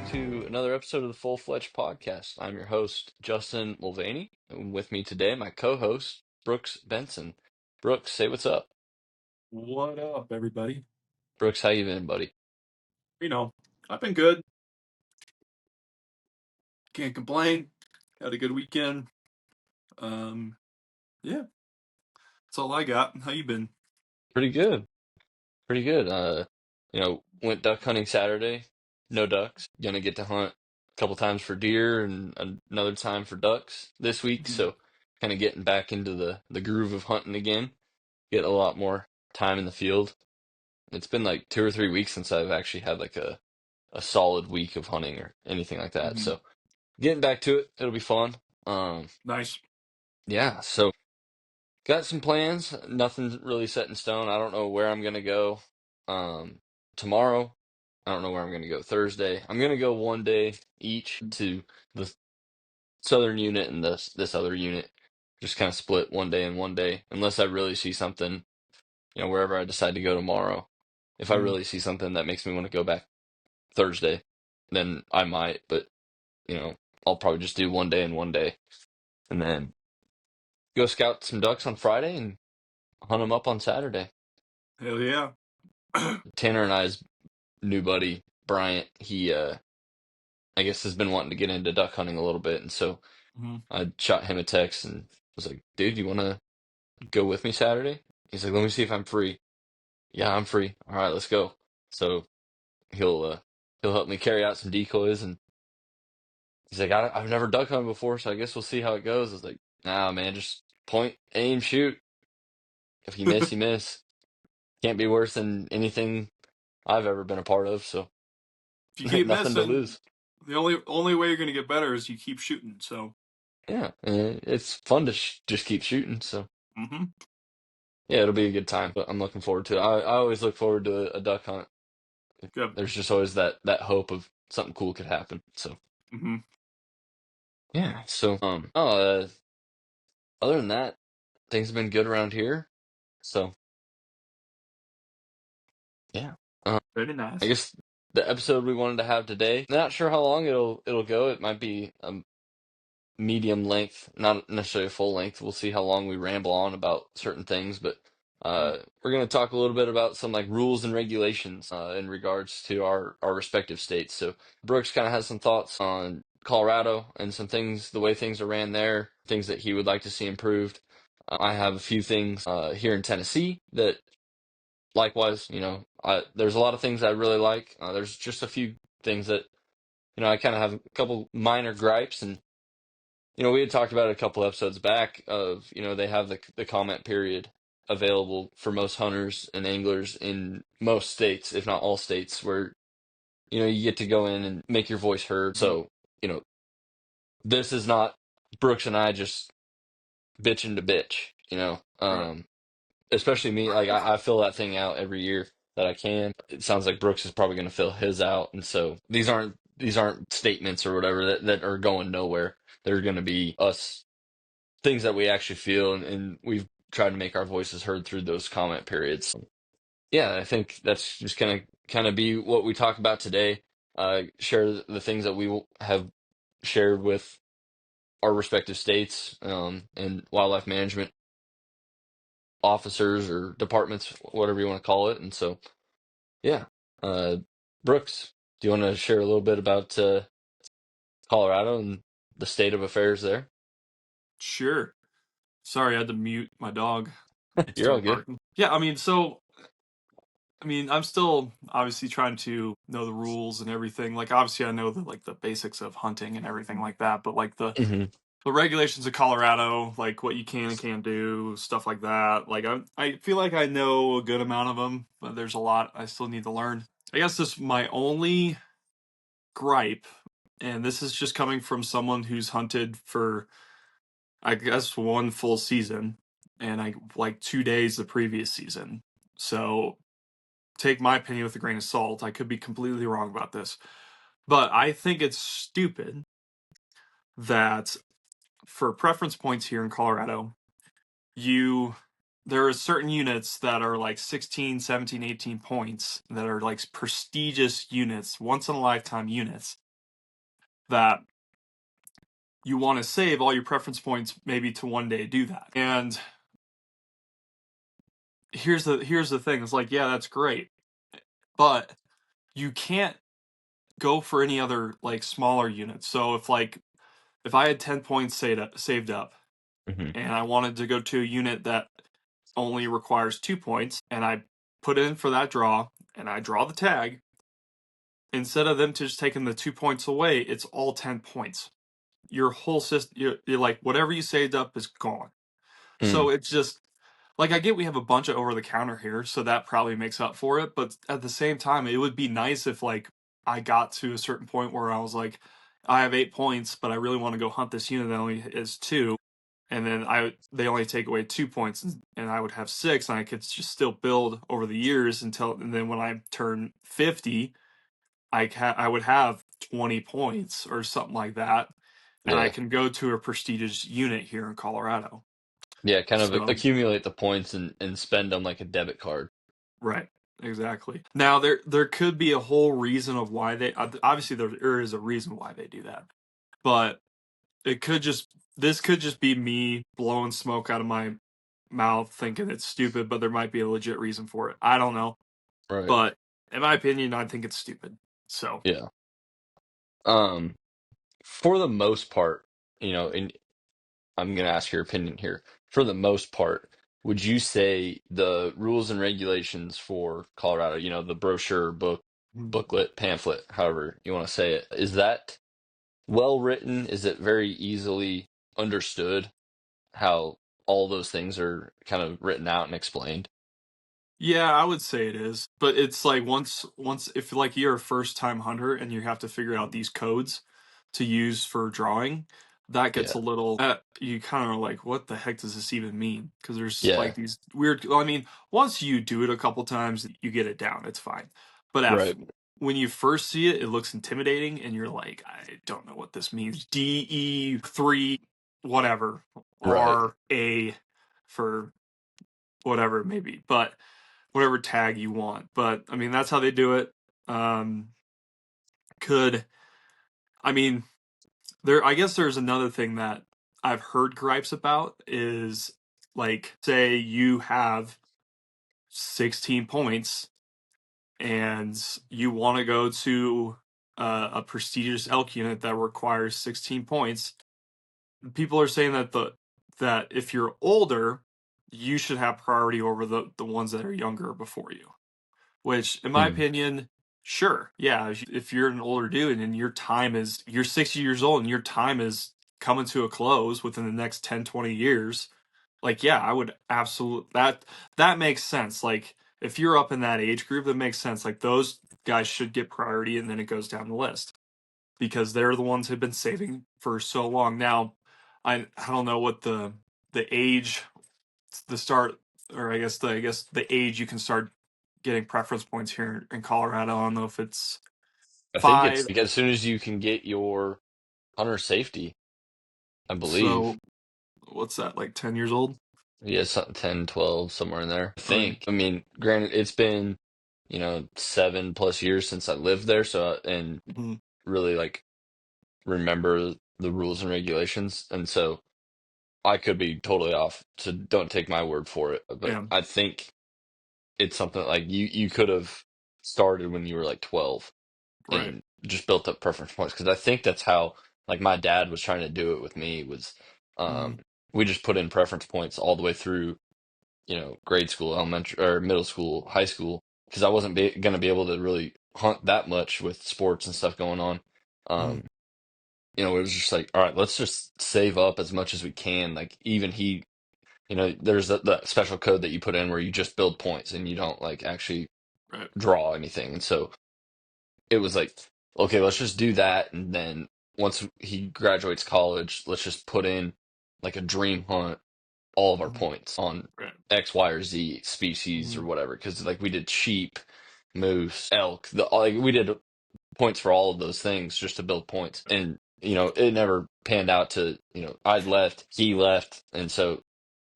back to another episode of the Full Fledged Podcast. I'm your host, Justin Mulvaney, and with me today, my co-host, Brooks Benson. Brooks, say what's up. What up, everybody? Brooks, how you been, buddy? I've been good. Can't complain. Had a good weekend. Yeah, that's all I got. How you been? Pretty good. Pretty good. Went duck hunting Saturday. No ducks. Gonna get to hunt a couple times for deer and another time for ducks this week. Mhm. So kind of getting back into the groove of hunting again. Get a lot more time in the field. It's been like 2 or 3 weeks since I've actually had like a solid week of hunting or anything like that. Mhm. So getting back to it, it'll be fun. Nice. Yeah, so got some plans. Nothing's really set in stone. I don't know where I'm gonna go tomorrow. I don't know where I'm gonna go Thursday. I'm gonna go one day each to the southern unit and this other unit. Just kind of split one day and one day, unless I really see something, wherever I decide to go tomorrow. If I Mhm. really see something that makes me want to go back Thursday, then I might, but I'll probably just do one day and one day, and then go scout some ducks on Friday and hunt them up on Saturday. Hell yeah. Tanner and I's new buddy Bryant, he I guess has been wanting to get into duck hunting a little bit, and so Mhm. I shot him a text and was like, "Dude, you want to go with me Saturday?" He's like, "Let me see if I'm free." Yeah, I'm free. All right, let's go. So he'll uh, he'll help me carry out some decoys, and he's like, I've never duck hunted before, so I guess we'll see how it goes. I was like, "Nah, man, just point, aim, shoot. If you miss, you miss. Can't be worse than anything I've ever been a part of, so If you keep nothing to missing, lose." the only way you're gonna get better is you keep shooting. So, Yeah, it's fun to just keep shooting. So mhm. yeah, it'll be a good time. But I'm looking forward to it. I always look forward to a duck hunt. Good. There's just always that hope of something cool could happen. So Mhm. yeah. So other than that, things have been good around here. So yeah. Very I nice. guess the episode we wanted to have today. Not sure how long it'll go. It might be medium length, not necessarily full length. We'll see how long we ramble on about certain things, but Mhm. we're going to talk a little bit about some like rules and regulations in regards to our respective states. So Brooks kind of has some thoughts on Colorado and some things, the way things are ran there, things that he would like to see improved. I have a few things here in Tennessee that likewise, there's a lot of things I really like. There's just a few things that, I kind of have a couple minor gripes, and we had talked about it a couple episodes back of, they have the comment period available for most hunters and anglers in most states, if not all states, where, you get to go in and make your voice heard. Mhm. So, this is not Brooks and I just bitching to bitch, Right. especially me, like I fill that thing out every year that I can. It sounds like Brooks is probably going to fill his out. And so these aren't statements or whatever that are going nowhere. They're going to be us things that we actually feel, and we've tried to make our voices heard through those comment periods. Yeah, I think that's just gonna kind of be what we talk about today. Share the things that we have shared with our respective states, and wildlife management officers or departments, whatever you want to call it. And so, yeah, uh, Brooks, do you want to share a little bit about Colorado and the state of affairs there? Sure. Sorry, I had to mute my dog. He You're all started good. barking. Yeah, I'm still obviously trying to know the rules and everything. Like, obviously, I know the basics of hunting and everything like that. But like Hmm. the regulations of Colorado, like what you can and can't do, stuff like that. Like, I feel like I know a good amount of them, but there's a lot I still need to learn. I guess this my only gripe, and this is just coming from someone who's hunted for, I guess, one full season, and I like 2 days the previous season. So take my opinion with a grain of salt. I could be completely wrong about this. But I think it's stupid that for preference points here in Colorado, you there are certain units that are like 16, 17, 18 points that are like prestigious units, once in a lifetime units. that you want to save all your preference points maybe to one day do that. And here's the thing. It's like, yeah, that's great. But you can't go for any other like smaller units. So if I had 10 points saved up Hmm. and I wanted to go to a unit that only requires 2 points and I put in for that draw and I draw the tag, instead of them just taking the 2 points away, it's all 10 points. Your whole system, you're like, whatever you saved up is gone. Mm. So it's just like, I get we have a bunch of over the counter here, so that probably makes up for it. But at the same time, it would be nice if like I got to a certain point where I was like, I have 8 points, but I really want to go hunt this unit that only is two, and then they only take away 2 points, and I would have six, and I could just still build over the years until, and then when I turn 50, I would have 20 points or something like that, and I Yeah. can go to a prestigious unit here in Colorado. Yeah, kind of So accumulate the points and spend them like a debit card. right, exactly. Now there could be a whole reason of why they obviously there is a reason why they do that, but it could just this could just be me blowing smoke out of my mouth thinking it's stupid, but there might be a legit reason for it. I don't know, Right. but in my opinion, I think it's stupid. So Yeah. Um, for the most part, and I'm gonna ask your opinion here. For the most part, would you say the rules and regulations for Colorado, the brochure, booklet, pamphlet, however you want to say it, is that well written? Is it very easily understood how all those things are kind of written out and explained? yeah, I would say it is. But it's like once if like you're a first time hunter and you have to figure out these codes to use for drawing, that gets Yeah. a little you kind of are like, what the heck does this even mean? Because there's Yeah. like these weird, well, I mean, once you do it a couple times, you get it down, it's fine. But Right. when you first see it, it looks intimidating and you're like, I don't know what this means. DE3 whatever, Right. RA for whatever it may be. But whatever tag you want. But I mean, that's how they do it. Um, could I mean there? I guess there's another thing that I've heard gripes about is like, say you have 16 points and you want to go to a prestigious elk unit that requires 16 points. People are saying that if you're older, you should have priority over the ones that are younger before you. Which, in my Mm. opinion, sure, yeah. If you're an older dude and you're 60 years old and your time is coming to a close within the next 10, 20 years, like, yeah, I would absolutely that makes sense. Like, if you're up in that age group, that makes sense. Like, those guys should get priority, and then it goes down the list because they're the ones who've been saving for so long. Now, I don't know what the age the start or I guess the age you can start getting preference points here in Colorado. I don't know if it's I think it's 5. like as soon as you can get your hunter safety, I believe. So what's that, like 10 years old? Yeah, something 10, 12, somewhere in there. I Okay. think. I mean, granted, it's been, 7+ years since I lived there, so and Mhm. really like remember the rules and regulations. And so I could be totally off. So don't take my word for it. But Yeah. I think it's something like you could have started when you were like 12 Right. and just built up preference points because I think that's how like my dad was trying to do it with me was Mhm. we just put in preference points all the way through grade school, elementary or middle school, high school, because I wasn't going to be able to really hunt that much with sports and stuff going on. Mhm. Um, it was just like, all right, let's just save up as much as we can. Like even there's the special code that you put in where you just build points and you don't like actually Right. draw anything. And so it was like, okay, let's just do that. And then once he graduates college, let's just put in like a dream hunt all of our Mhm. points on Right. X, Y, or Z species or Mhm. whatever. Because like we did sheep, moose, elk, like we did points for all of those things just to build points. And it never panned out to I'd left, he left, and so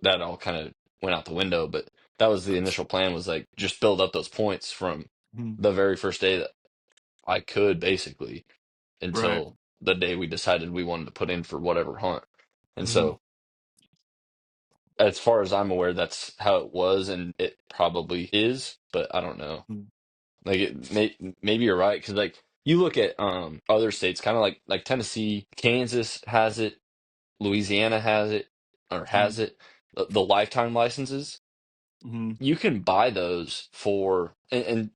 that all kind of went out the window. But that was the That's initial plan was like just build up those points from mhm. the very first day that I could basically Right. until the day we decided we wanted to put in for whatever hunt. And Hmm. so, as far as I'm aware, that's how it was, and it probably is, but I don't know. Like maybe you're right because like you look at other states, kind of like Tennessee, Kansas has it, Louisiana has it or Hmm. has it. The lifetime licenses, Hmm. you can buy those for, and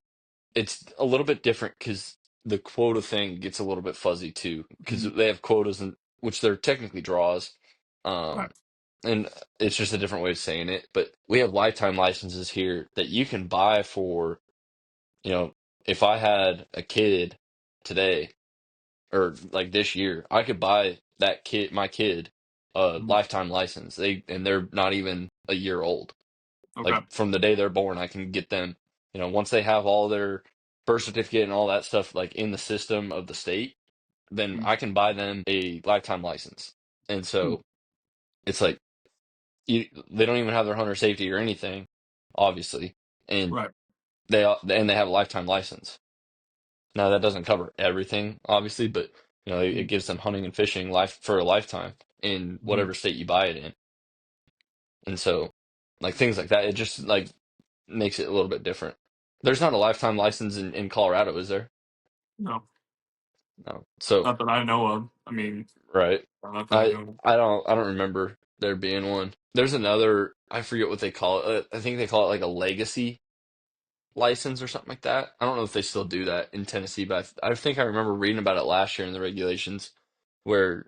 it's a little bit different because the quota thing gets a little bit fuzzy too because Hmm. they have quotas and which they're technically draws, Right. um, and it's just a different way of saying it. But we have lifetime licenses here that you can buy for, you know, if I had a kid today or like this year, I could buy that kid, my kid, a Hmm. lifetime license. They're not even a year old. Okay. Like from the day they're born, I can get them, once they have all their birth certificate and all that stuff like in the system of the state, then Hmm. I can buy them a lifetime license. And Hmm. so it's like they don't even have their hunter safety or anything, obviously, and Right. they have a lifetime license. Now that doesn't cover everything, obviously, but it Hmm. gives them hunting and fishing life for a lifetime in Hmm. whatever state you buy it in. And so like things like that, it just like makes it a little bit different. There's not a lifetime license in Colorado, is there? No, No. So, not that I know of. I mean, right. not that I I know of. I don't remember there being one. There's another, I forget what they call it. I think they call it like a legacy license or something like that. I don't know if they still do that in Tennessee, but I think I remember reading about it last year in the regulations where,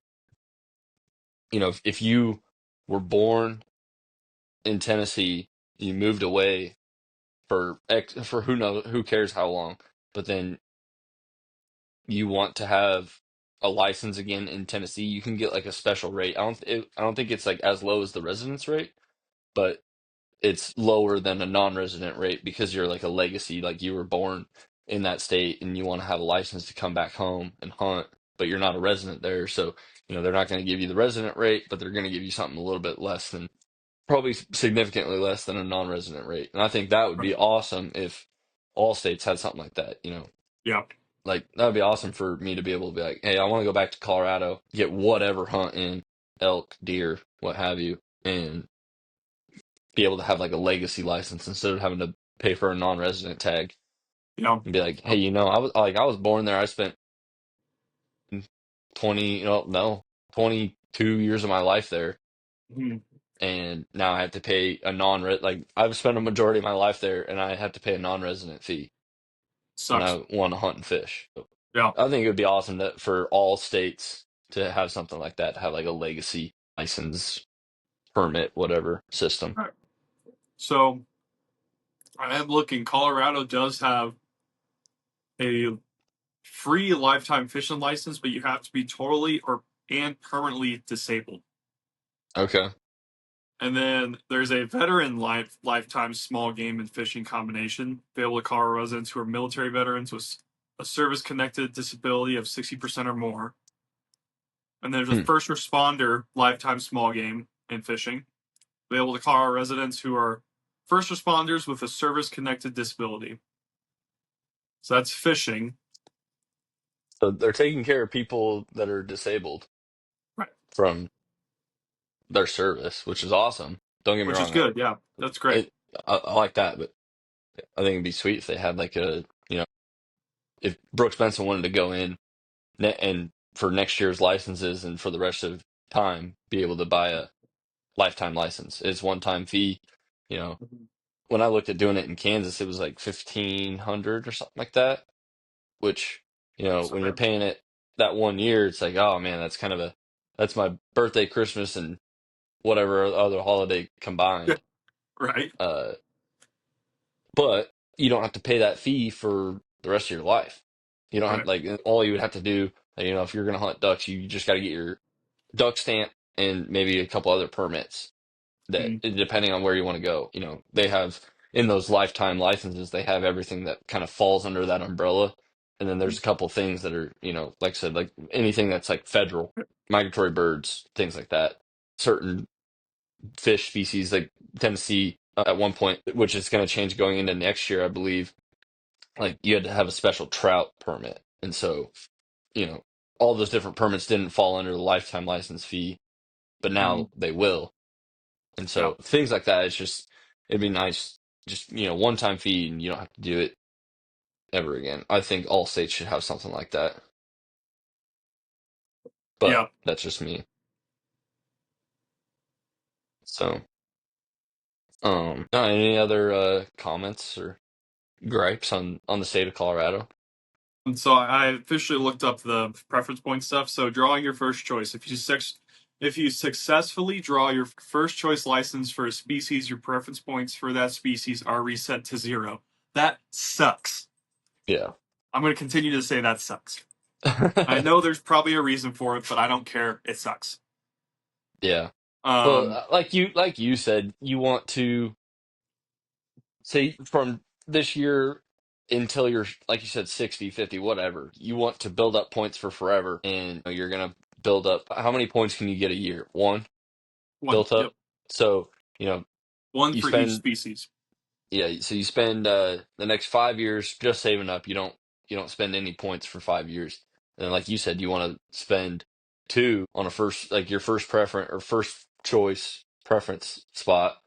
if you were born in Tennessee, you moved away for who cares how long, but then you want to have a license again in Tennessee, you can get like a special rate. I don't think it's like as low as the residence rate, but it's lower than a non-resident rate because you're like a legacy, like you were born in that state and you want to have a license to come back home and hunt, but you're not a resident there. So, they're not going to give you the resident rate, but they're going to give you something a little bit less than, probably significantly less than a non-resident rate. And I think that would Right. be awesome if all states had something like that, Yeah. like that would be awesome for me to be able to be like, hey, I want to go back to Colorado, get whatever hunt in, elk, deer, what have you, and be able to have like a legacy license instead of having to pay for a non-resident tag Yeah. and be like, hey, Yep. I was born there. I spent 20, no, 22 years of my life there, Hmm. and now I have to pay a like I've spent a majority of my life there, and I have to pay a non-resident fee when Sucks. I want to hunt and fish. Yeah. I think it would be awesome for all states to have something like that, to have like a legacy license permit, whatever system. All right. So I am looking. Colorado does have a free lifetime fishing license, but you have to be totally or and permanently disabled. Okay. And then there's a veteran lifetime small game and fishing combination available to Colorado residents who are military veterans with a service connected disability of 60% or more. And there's a Hmm. first responder lifetime small game and fishing available to Colorado residents who are first responders with a service connected disability. So that's fishing. So they're taking care of people that are disabled Right. from their service, which is awesome. Don't get me Which is wrong. good. Yeah, that's great. It, I like that, but I think it'd be sweet if they had like if Brooks Benson wanted to go in and for next year's licenses and for the rest of time be able to buy a lifetime license. It's one time fee. You know, Mhm. when I looked at doing it in Kansas, it was like 1,500 or something like that, which, So when you're bad. paying it that one year, it's like, oh man, that's my birthday, Christmas, and whatever other holiday Yeah, combined. right. Uh, but you don't have to pay that fee for the rest of your life. You don't have Right. like all you would have to do, if you're going to hunt ducks, you just got to get your duck stamp and maybe a couple other permits that Mm. depending on where you want to go, they have in those lifetime licenses, they have everything that kind of falls under that umbrella. And then there's a couple things that are, like I said, like anything that's like federal, migratory birds, things like that. Certain fish species like Tennessee at one point, which is going to change going into next year, I believe, like you had to have a special trout permit. And so, you know, all those different permits didn't fall under the lifetime license fee, but now Mhm. they will. And Yeah. so things like that, it'd be nice, just, one-time fee and you don't have to do it ever again. I think all states should have something like that, but Yeah. that's just me. So, any other comments or gripes on the state of Colorado? And so I officially looked up the preference point stuff. So drawing your first choice. If you successfully draw your first choice license for a species, your preference points for that species are reset to 0. That sucks. Yeah. I'm going to continue to say that sucks. I know there's probably a reason for it, but I don't care. It sucks. Yeah. Well, Um, like you said, you want to say from this year until you're, like you said, 60, 50, whatever. You want to build up points for forever, and you're gonna build up. How many points can you get a year? One one. built Yep. up. So, you know, One you for each spend species. yeah, so you spend the next 5 years just saving up. You don't spend any points for 5 years. And like you said, you want to spend two on a first, like your first preference or first choice preference spot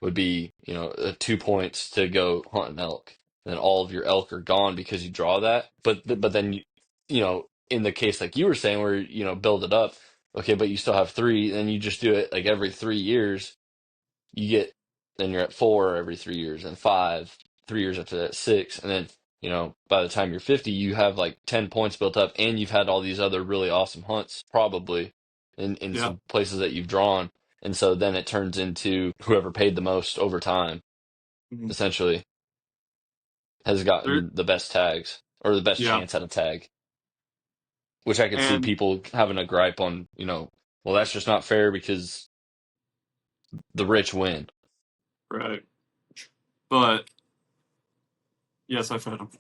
would be, 2 points to go hunt an elk. Then all of your elk are gone because you draw that. But then in the case like you were saying where build it up, okay, but you still have three, then you just do it like every 3 years you get then you're at four every 3 years and five, 3 years after that, six, and then by the time you're 50, you have like 10 points built up, and you've had all these other really awesome hunts probably in Yeah. some places that you've drawn, and so then it turns into whoever paid the most over time Mhm. essentially has There. gotten the best tags or the best Yeah. chance at a tag, which I could see And people having a gripe on, well, that's just not fair because the rich win. right. But yes, I fed them.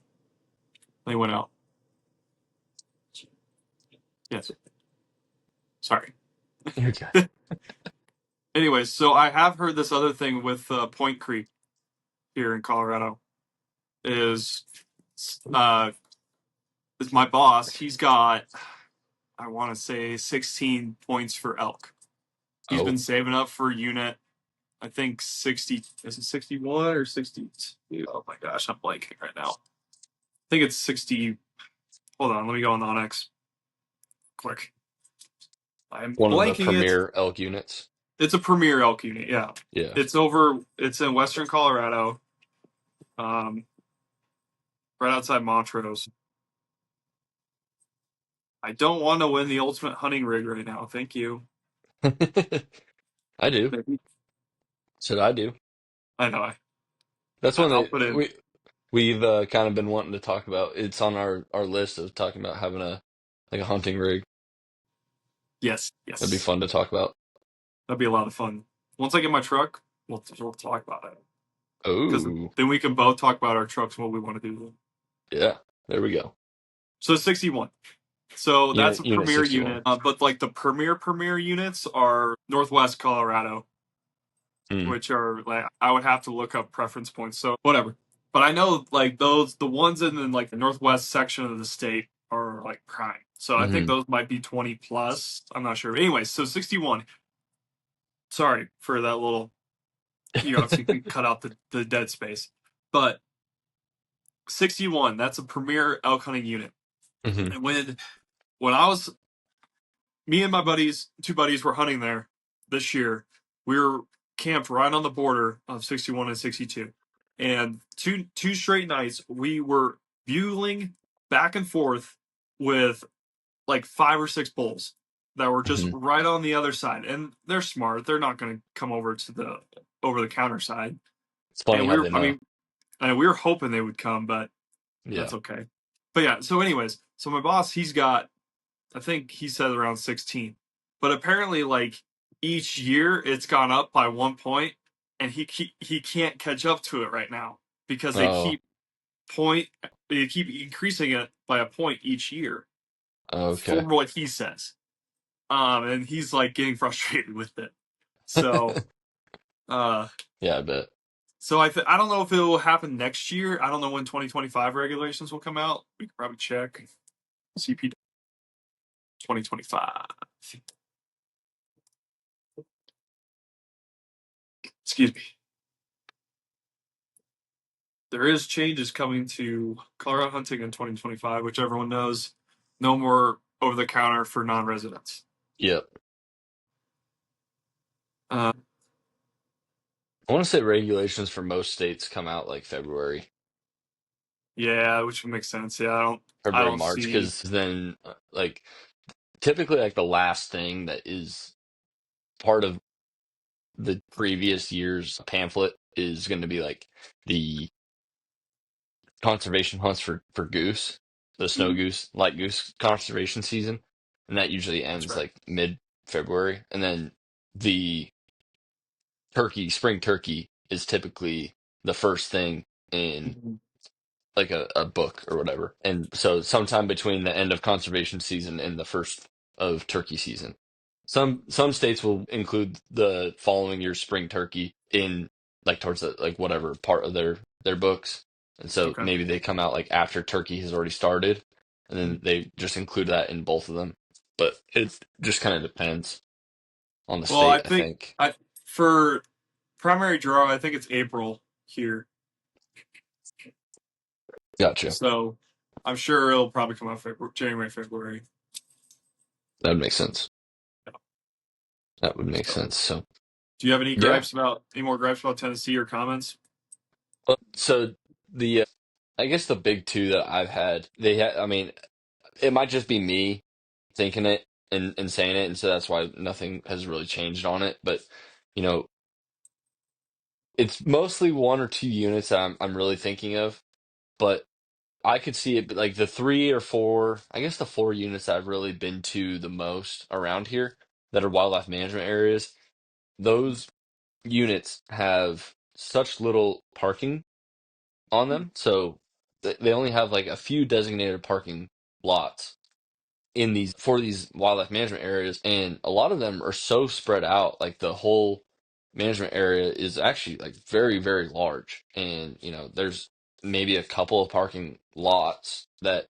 They went out. Yes. Sorry. Okay. Anyways, so I have heard this other thing with Point Creek here in Colorado is uh is my boss. He's got, I want to say, 16 points for elk. He's been Oh, saving up for unit. I think 60, is it 61 or 62? Oh my gosh, I'm blanking right now. I think it's 60. Hold on, let me go on the Onyx quick. I'm one of the blanking it. premier elk units. It's a premier elk unit, yeah. Yeah. It's in western Colorado, um, right outside Montrose. I don't want to win the ultimate hunting rig right now. Thank you. I do. Maybe. Said I do. I know. That's one I'll that put in. we've kind of been wanting to talk about. It's on our list of talking about having a hunting rig. Yes, That'd be yes. fun to talk about. That'd be a lot of fun. Once I get my truck, we'll talk about it. Because Oh, then we can both talk about our trucks and what we want to do. yeah. There we go. So 61. So that's a Unit premier 61. unit. But like the premier units are Northwest Colorado, Hmm. which are like I would have to look up preference points. So whatever. But I know like the ones in like the northwest section of the state are like prime. So I think Hmm. those might be 20 plus. I'm not sure. Anyways, so 61. Sorry for that little, obviously can cut out the dead space. But 61, that's a premier elk hunting unit. Hmm. And when I was me and my buddies, two buddies were hunting there this year. We were camped right on the border of 61 and 62. And two straight nights we were buelling back and forth with like 5 or 6 bulls that were just Hmm. right on the other side. And they're smart. They're not going to come over to the over the counter side. It's funny And how they know. we were hoping they would come, but Yeah. that's okay. But yeah, so anyways, so my boss, he's got, I think he said around 16. But apparently, like each year, it's gone up by 1 point, and he can't catch up to it right now because Oh, point they keep increasing it by a point each year for okay. what he says. And he's like getting frustrated with it. So, uh, Yeah, I bet. I don't know if it will happen next year. I don't know when 2025 regulations will come out. We can probably check CP. 2025. Excuse me. There is changes coming to Colorado hunting in 2025, which everyone knows. No more over the counter for non-residents. Yep. Uh, I want to say regulations for most states come out like February, yeah, which would make sense. Yeah, I February, don't March, see. because then like typically like the last thing that is part of the previous year's pamphlet is going to be like the conservation hunts for goose, the snow Mhm. goose, light goose conservation season, and that usually That's ends right. like mid-February, and then the spring turkey is typically the first thing in Mhm. like a book or whatever. And so sometime between the end of conservation season and the first of turkey season. Some states will include the following year's spring turkey in like towards the like whatever part of their books. And so Okay. maybe they come out like after turkey has already started and then Mhm. they just include that in both of them. But it just kind of depends on the Well, I state, I think think. I for primary draw, I think it's April here, Gotcha. so I'm sure it'll probably come out January, February. That would make sense. Yeah. That would make So, sense. So do you have yeah. any more gripes about Tennessee or comments? So the I guess the big two that I've had, I mean, it might just be me thinking it and saying it, and so that's why nothing has really changed on it. But you know, it's mostly one or two units that I'm really thinking of. But I could see it like the three or four, I guess the four units that I've really been to the most around here that are wildlife management areas. Those units have such little parking on them, so they only have like a few designated parking lots in these for these wildlife management areas, and a lot of them are so spread out. Like the whole management area is actually like very, very large, and there's maybe a couple of parking lots that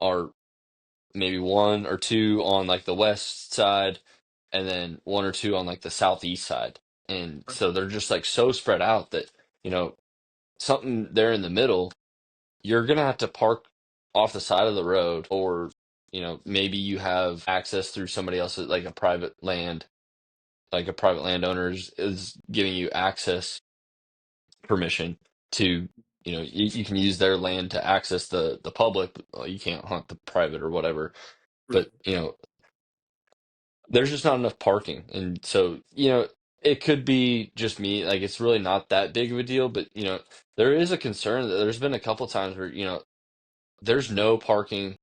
are maybe one or two on like the west side, and then one or two on like the southeast side, and so they're just like so spread out that you know something there in the middle you're gonna have to park off the side of the road, or maybe you have access through somebody else's, like a private land, like a private landowner is giving you access permission to, you can use their land to access the public, but well, you can't hunt the private or whatever. Right. But there's just not enough parking, and so it could be just me, like it's really not that big of a deal, but there is a concern that there's been a couple times where there's no parking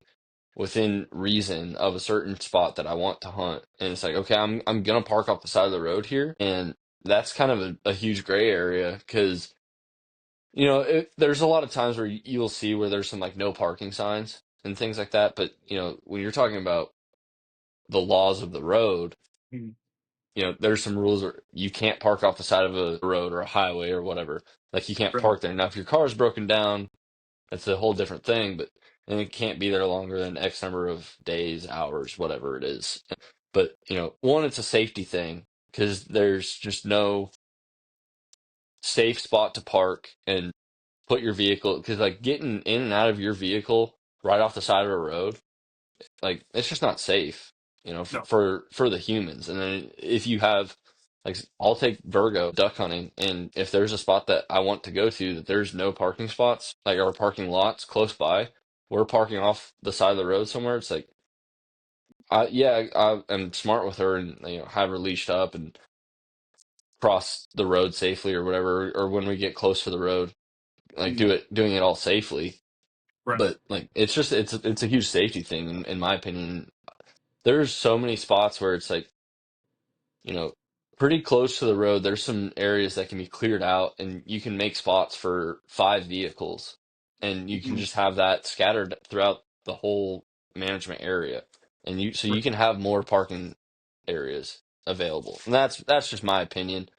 within reason of a certain spot that I want to hunt. And it's like, okay, I'm gonna park off the side of the road here, and that's kind of a huge gray area because there's a lot of times where you'll see where there's some like no parking signs and things like that. But when you're talking about the laws of the road, Mhm. there's some rules where you can't park off the side of a road or a highway or whatever. Like you can't Right. park there. Now, if your car is broken down, that's a whole different thing, but and it can't be there longer than X number of days, hours, whatever it is. But, one, it's a safety thing because there's just no safe spot to park and put your vehicle, because like getting in and out of your vehicle right off the side of a road, like it's just not safe, No. for the humans. And then if you have like I'll take Virgo duck hunting, and if there's a spot that I want to go to that there's no parking spots, like or parking lots close by, we're parking off the side of the road somewhere. It's like I am smart with her and have her leashed up and cross the road safely or whatever, or when we get close to the road, like Mhm. doing it all safely. Right. But like it's a huge safety thing in my opinion. There's so many spots where it's like, you know, pretty close to the road, there's some areas that can be cleared out and you can make spots for five vehicles, and you can Mhm. just have that scattered throughout the whole management area. And you Right. can have more parking areas available. And that's just my opinion.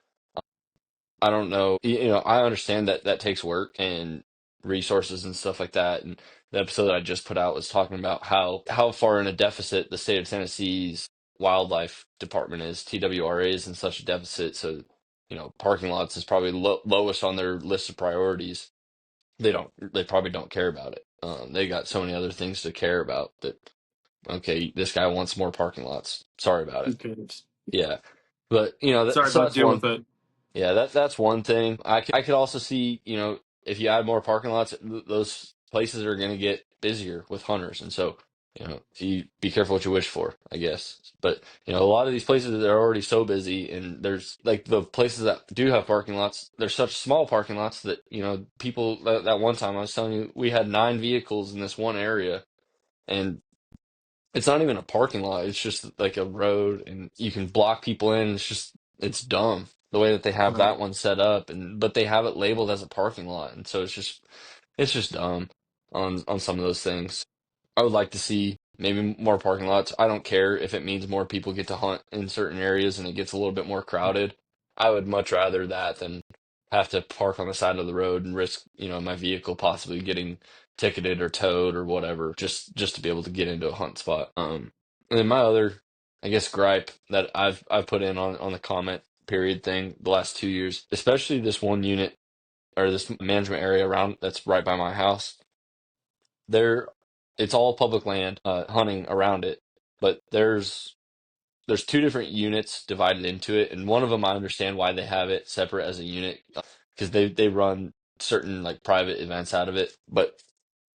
I don't know, I understand that that takes work, and resources and stuff like that. And the episode that I just put out was talking about how far in a deficit the state of Tennessee's wildlife department is. TWRA is in such a deficit, so parking lots is probably lowest on their list of priorities. They probably don't care about it. They got so many other things to care about that. Okay, this guy wants more parking lots. Sorry about it. Who cares? Yeah, but Sorry so about that's deal one. with it. Yeah, that's one thing. I could also see, if you add more parking lots, those places are going to get busier with hunters, and so, you be careful what you wish for, I guess. But a lot of these places are already so busy, and there's like the places that do have parking lots. They're such small parking lots that people. That one time I was telling you, we had 9 vehicles in this one area, and it's not even a parking lot. It's just like a road, and you can block people in. It's dumb the way that they have Right. that one set up, and but they have it labeled as a parking lot, and so it's just dumb on some of those things. I would like to see maybe more parking lots. I don't care if it means more people get to hunt in certain areas and it gets a little bit more crowded. I would much rather that than have to park on the side of the road and risk, my vehicle possibly getting ticketed or towed or whatever, just to be able to get into a hunt spot. And then my other, I guess, gripe that I've put in on the comment period thing the last 2 years, especially this one unit or this management area around that's right by my house. There, it's all public land, hunting around it, but there's 2 different units divided into it, and one of them I understand why they have it separate as a unit, because they run certain like private events out of it. But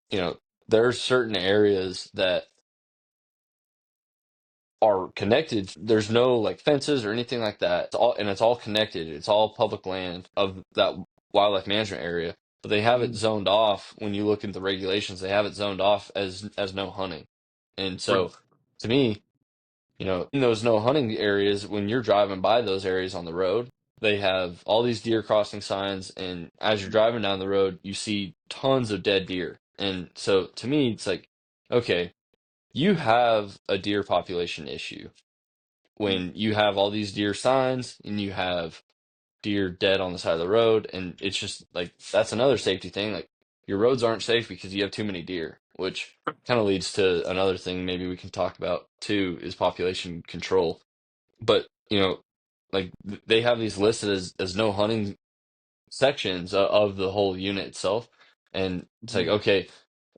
you know, there's certain areas that are connected. There's no like fences or anything like that. It's all connected. It's all public land of that wildlife management area. But they have it Mhm. zoned off. When you look at the regulations, they have it zoned off as no hunting. And Right. so, to me, in those no hunting areas, when you're driving by those areas on the road, they have all these deer crossing signs, and as you're driving down the road, you see tons of dead deer. And so, to me, it's like, okay, you have a deer population issue when you have all these deer signs and you have deer dead on the side of the road, and it's just like that's another safety thing. Like your roads aren't safe because you have too many deer, which kind of leads to another thing maybe we can talk about too is population control. But like they have these listed as no hunting sections of the whole unit itself. And it's like, Mhm. okay,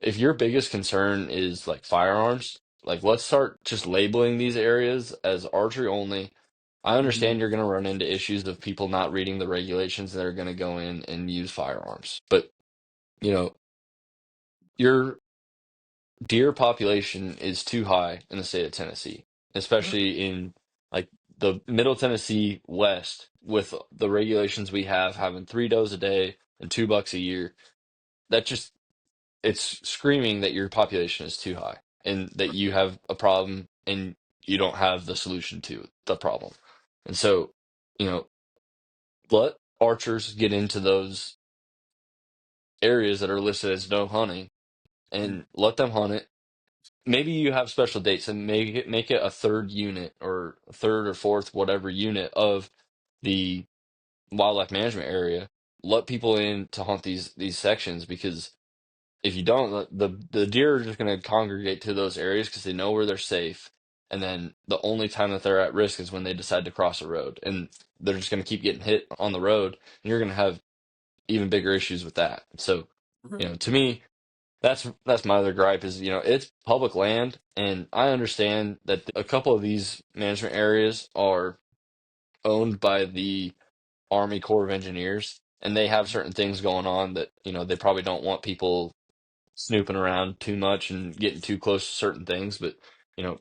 if your biggest concern is like firearms, like let's start just labeling these areas as archery only. I Mhm. understand you're going to run into issues of people not reading the regulations that are going to go in and use firearms. But, you know, your deer population is too high in the state of Tennessee, especially in like the Middle Tennessee West with the regulations we have, having 3 does a day and $2 a year. That just it's screaming that your population is too high and that you have a problem and you don't have the solution to the problem. And so, you know, let archers get into those areas that are listed as no hunting Mhm. and let them hunt it. Maybe you have special dates and make it a third unit or a third or fourth whatever unit of the wildlife management area. Let people in to hunt these sections, because if you don't, the deer are just going to congregate to those areas because they know where they're safe. And then the only time that they're at risk is when they decide to cross a road, and they're just going to keep getting hit on the road, and you're going to have even bigger issues with that. So, Right. to me, that's my other gripe is, it's public land, and I understand that a couple of these management areas are owned by the Army Corps of Engineers, and they have certain things going on that, they probably don't want people snooping around too much and getting too close to certain things. But, you know,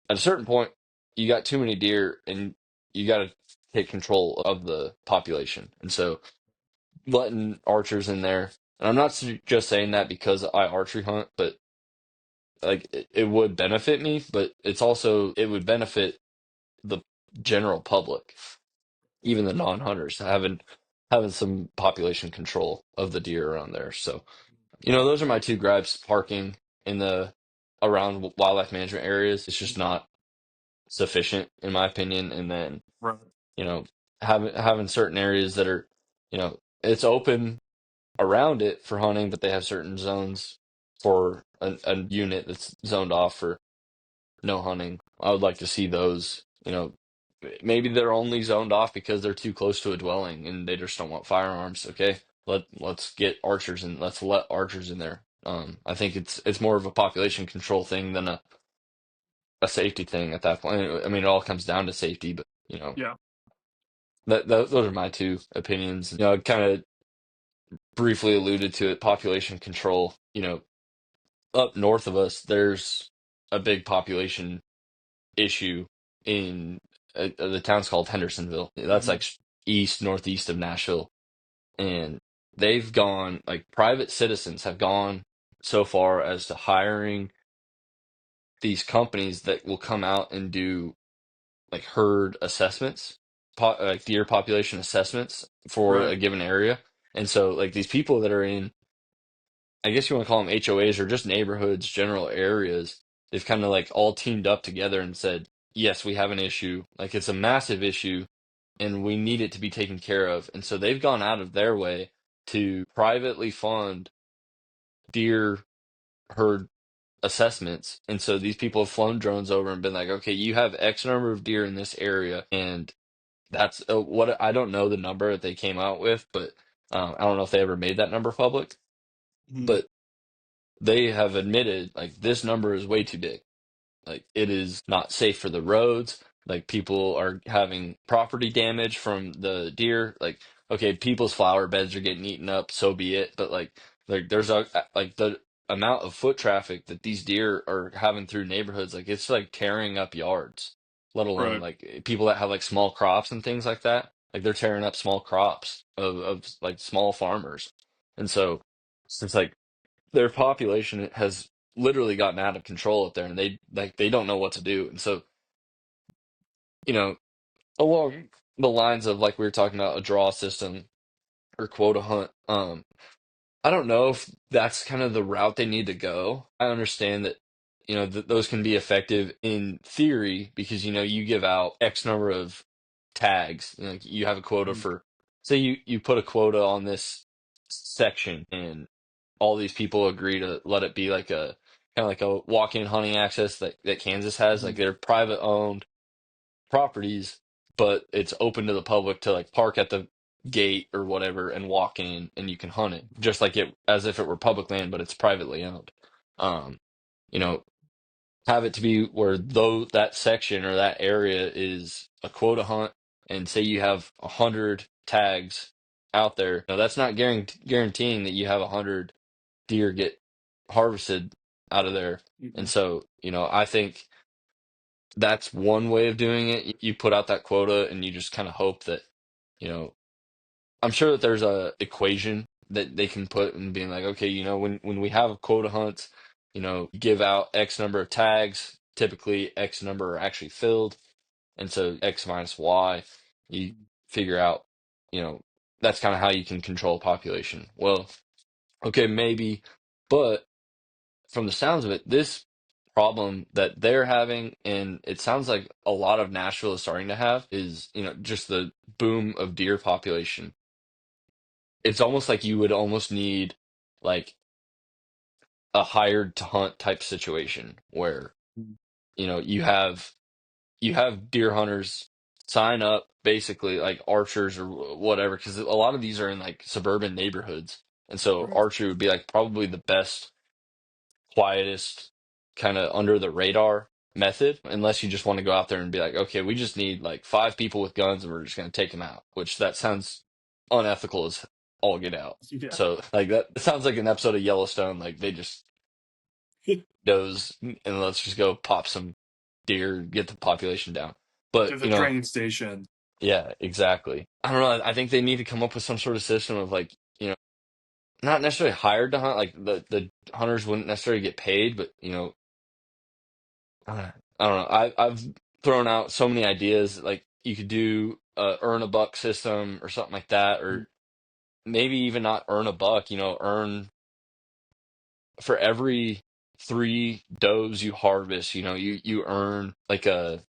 at a certain point, you got too many deer and you got to take control of the population. And so letting archers in there, and I'm not just saying that because I archery hunt, but like it would benefit me, but it would benefit the general public, even the non-hunters, having some population control of the deer around there. So, those are my two gripes. Parking in the around wildlife management areas, it's just not sufficient in my opinion. And then, Right. you know, having certain areas that are, it's open. around it for hunting, but they have certain zones for a unit that's zoned off for no hunting. I would like to see those, maybe they're only zoned off because they're too close to a dwelling and they just don't want firearms. Okay, let's get archers and let's let archers in there. I think it's more of a population control thing than a safety thing at that point. I mean, it all comes down to safety, but Yeah. those are my two opinions. I kind of briefly alluded to it, population control. Up north of us, there's a big population issue in the town's called Hendersonville. That's Hmm. like east, northeast of Nashville. And they've gone, like private citizens have gone so far as to hiring these companies that will come out and do like herd assessments, like deer population assessments for Right. a given area. And so, like these people that are in, I guess you want to call them HOAs or just neighborhoods, general areas, they've kind of like all teamed up together and said, yes, we have an issue. Like it's a massive issue and we need it to be taken care of. And so they've gone out of their way to privately fund deer herd assessments. And so these people have flown drones over and been like, okay, you have X number of deer in this area. And that's what I don't know the number that they came out with, but I don't know if they ever made that number public. Hmm. But they have admitted like this number is way too big. Like it is not safe for the roads. Like people are having property damage from the deer. Like okay, people's flower beds are getting eaten up, so be it. But like there's a like the amount of foot traffic that these deer are having through neighborhoods, like it's like tearing up yards, let alone Right. like people that have like small crops and things like that. Like they're tearing up small crops of like small farmers. And so it's like their population has literally gotten out of control up there and they don't know what to do. And so, you know, along the lines of like we were talking about a draw system or quota hunt, I don't know if that's kind of the route they need to go. I understand that, those can be effective in theory because, you give out X number of tags. You have a quota Hmm. for, say you put a quota on this section and all these people agree to let it be like a kind of like a walk-in hunting access that Kansas has. Hmm. Like they're private owned properties, but it's open to the public to like park at the gate or whatever and walk in and you can hunt it just like it as if it were public land, but it's privately owned. Um, you know, have it to be where though that section or that area is a quota hunt, and say you have 100 tags out there. Now that's not guaranteeing that you have 100 deer get harvested out of there. And Hmm. so, I think that's one way of doing it. You put out that quota and you just kind of hope that, you know, I'm sure that there's a equation that they can put and being like, okay, when we have quota hunts, you give out X number of tags, typically X number are actually filled. And so X minus Y, you figure out, you know, that's kind of how you can control population. Well, okay, maybe, but from the sounds of it, this problem that they're having, and it sounds like a lot of Nashville is starting to have, is, just the boom of deer population. It's almost like you would almost need like a hired to hunt type situation where, you have deer hunters sign up basically like archers or whatever, because a lot of these are in like suburban neighborhoods. And so Right. archery would be like probably the best quietest, kind of under the radar method, unless you just want to go out there and be like, okay, we just need like 5 people with guns and we're just going to take them out, which that sounds unethical as all get out. Yeah. So, like, that it sounds like an episode of Yellowstone. Like, they just goes and let's just go pop some deer, get the population down. But, To the train station. yeah, exactly. I don't know. I think they need to come up with some sort of system of like, not necessarily hired to hunt, like the hunters wouldn't necessarily get paid, but I don't know. I've thrown out so many ideas. Like you could do a earn a buck system or something like that, or maybe even not earn a buck. Earn for every 3 does you harvest. You earn like a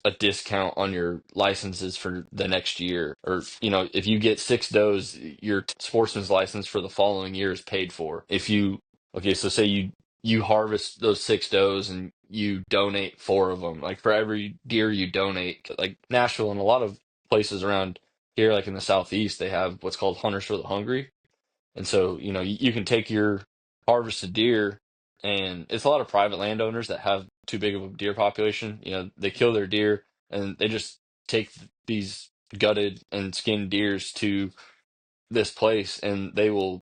a discount on your licenses for the next year. Or, if you get 6 does, your sportsman's license for the following year is paid for. Okay, so say you harvest those 6 does and you donate 4 of them. Like for every deer you donate, like Nashville and a lot of places around here, like in the Southeast, they have what's called Hunters for the Hungry. And so, you can take your harvested deer, and it's a lot of private landowners that have too big of a deer population. They kill their deer and they just take these gutted and skinned deers to this place, and they will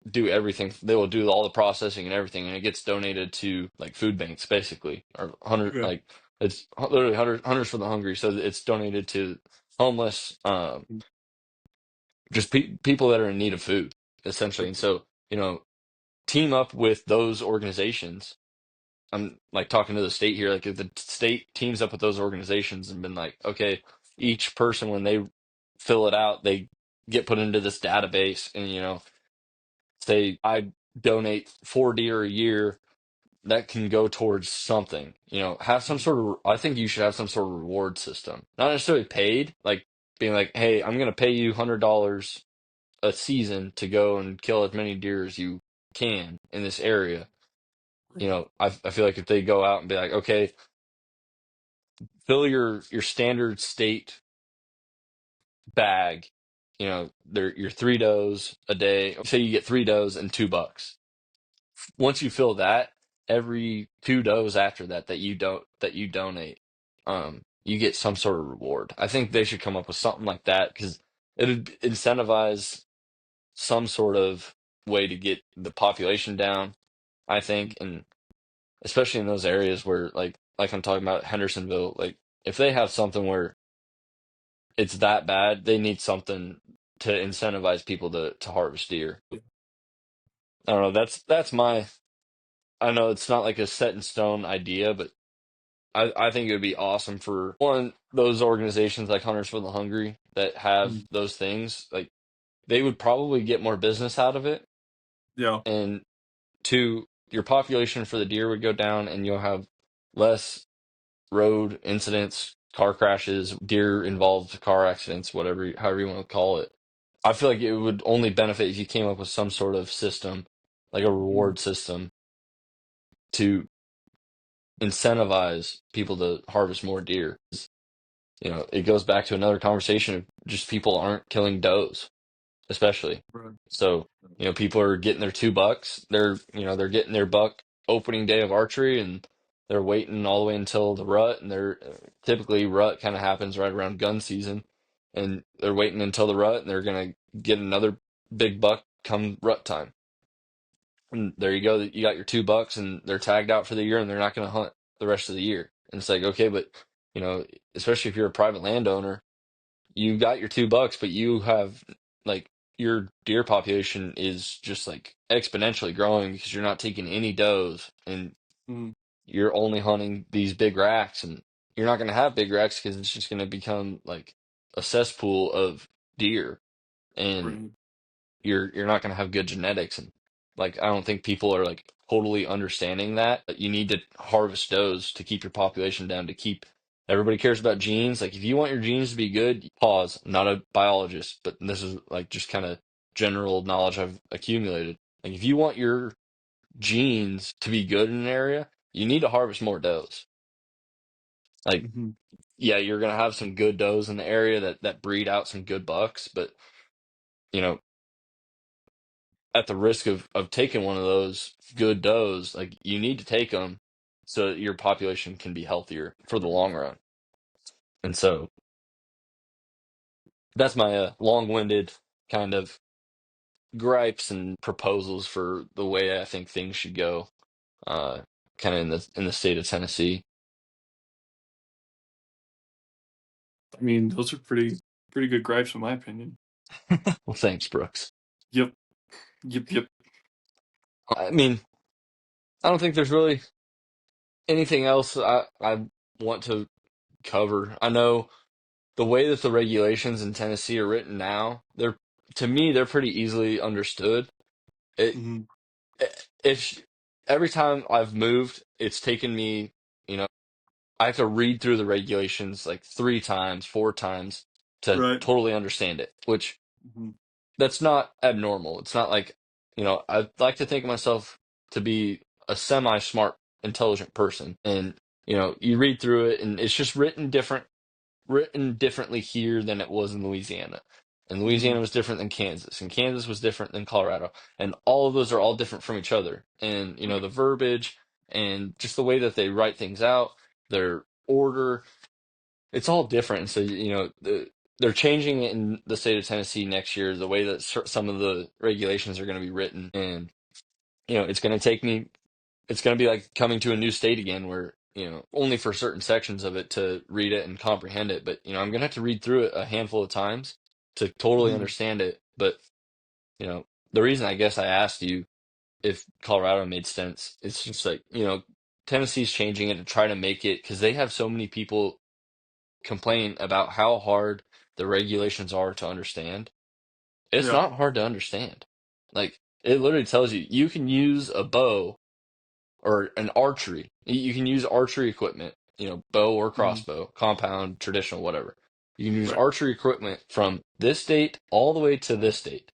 do everything. They will do all the processing and everything, and it gets donated to like food banks, basically, or Okay. it's literally hunters for the hungry. So it's donated to homeless, just people that are in need of food, essentially. And so, team up with those organizations. I'm like talking to the state here, like if the state teams up with those organizations and been like, okay, each person when they fill it out, they get put into this database, and say I donate 4 deer a year, that can go towards something. Have some sort of. I think you should have some sort of reward system, not necessarily paid, like being like, hey, I'm gonna pay you $100 a season to go and kill as many deer as you can in this area. I feel like if they go out and be like, okay, fill your standard state bag, they're your 3 does a day. Say you get 3 does and $2. Once you fill that, every 2 does after that you donate, you get some sort of reward. I think they should come up with something like that because it'd incentivize some sort of way to get the population down, I think, and especially in those areas where like I'm talking about Hendersonville, like if they have something where it's that bad, they need something to incentivize people to harvest deer. I don't know. That's my. I know it's not like a set in stone idea, but I think it would be awesome for one those organizations like Hunters for the Hungry that have Mm. those things. Like they would probably get more business out of it, Yeah. and two, your population for the deer would go down, and you'll have less road incidents, car crashes, deer involved car accidents, whatever, however you want to call it. I feel like it would only benefit if you came up with some sort of system, like a Mm. reward system, to incentivize people to harvest more deer. It goes back to another conversation of just people aren't killing does, especially. Right. So, people are getting their $2. They're getting their buck opening day of archery, and they're waiting all the way until the rut. And they're typically rut kind of happens right around gun season, and they're waiting until the rut, and they're gonna get another big buck come rut time. And there you go. You got your $2, and they're tagged out for the year, and they're not gonna hunt the rest of the year. And it's like, okay, but you know, especially if you're a private landowner, you got your $2, but you have like your deer population is just like exponentially growing because you're not taking any does and Mm. you're only hunting these big racks, and you're not going to have big racks because it's just going to become like a cesspool of deer, and Right. you're not going to have good genetics. And like I don't think people are like totally understanding that you need to harvest does to keep your population down, to keep everybody cares about genes. Like if you want your genes to be good, pause. I'm not a biologist, but this is like just kind of general knowledge I've accumulated. Like if you want your genes to be good in an area, you need to harvest more does. Like Mm-hmm. yeah, you're going to have some good does in the area that breed out some good bucks, but you know at the risk of taking one of those good does, like you need to take them so that your population can be healthier for the long run. And so that's my long-winded kind of gripes and proposals for the way I think things should go, uh, kind of in the state of Tennessee. I mean, those are pretty good gripes in my opinion. Well, thanks, Brooks. Yep. Yep. Yep. I mean, I don't think there's really anything else I want to cover. I know the way that the regulations in Tennessee are written now, they're to me they're pretty easily understood. It Mm-hmm. if every time I've moved, it's taken me, you know, I have to read through the regulations like 3 times, 4 times to Right. totally understand it, which Hmm. that's not abnormal. It's not like, I like to think of myself to be a semi-smart, intelligent person. And, you read through it and it's just written differently here than it was in Louisiana. And Hmm. Louisiana was different than Kansas, and Kansas was different than Colorado. And all of those are all different from each other. And, Right. the verbiage and just the way that they write things out, their order, it's all different. And so, they're changing it in the state of Tennessee next year, the way that some of the regulations are going to be written. And, it's going to take me it's going to be like coming to a new state again where, only for certain sections of it to read it and comprehend it. But, I'm going to have to read through it a handful of times to totally Hmm. understand it. But, the reason I guess I asked you if Colorado made sense, it's just like, Tennessee's changing it to try to make it because they have so many people complain about how hard the regulations are to understand. It's Yeah. not hard to understand. Like, it literally tells you you can use a bow or an archery. You can use archery equipment, bow or Hmm. crossbow, compound, traditional, whatever. You can use Right. archery equipment from this date all the way to this date.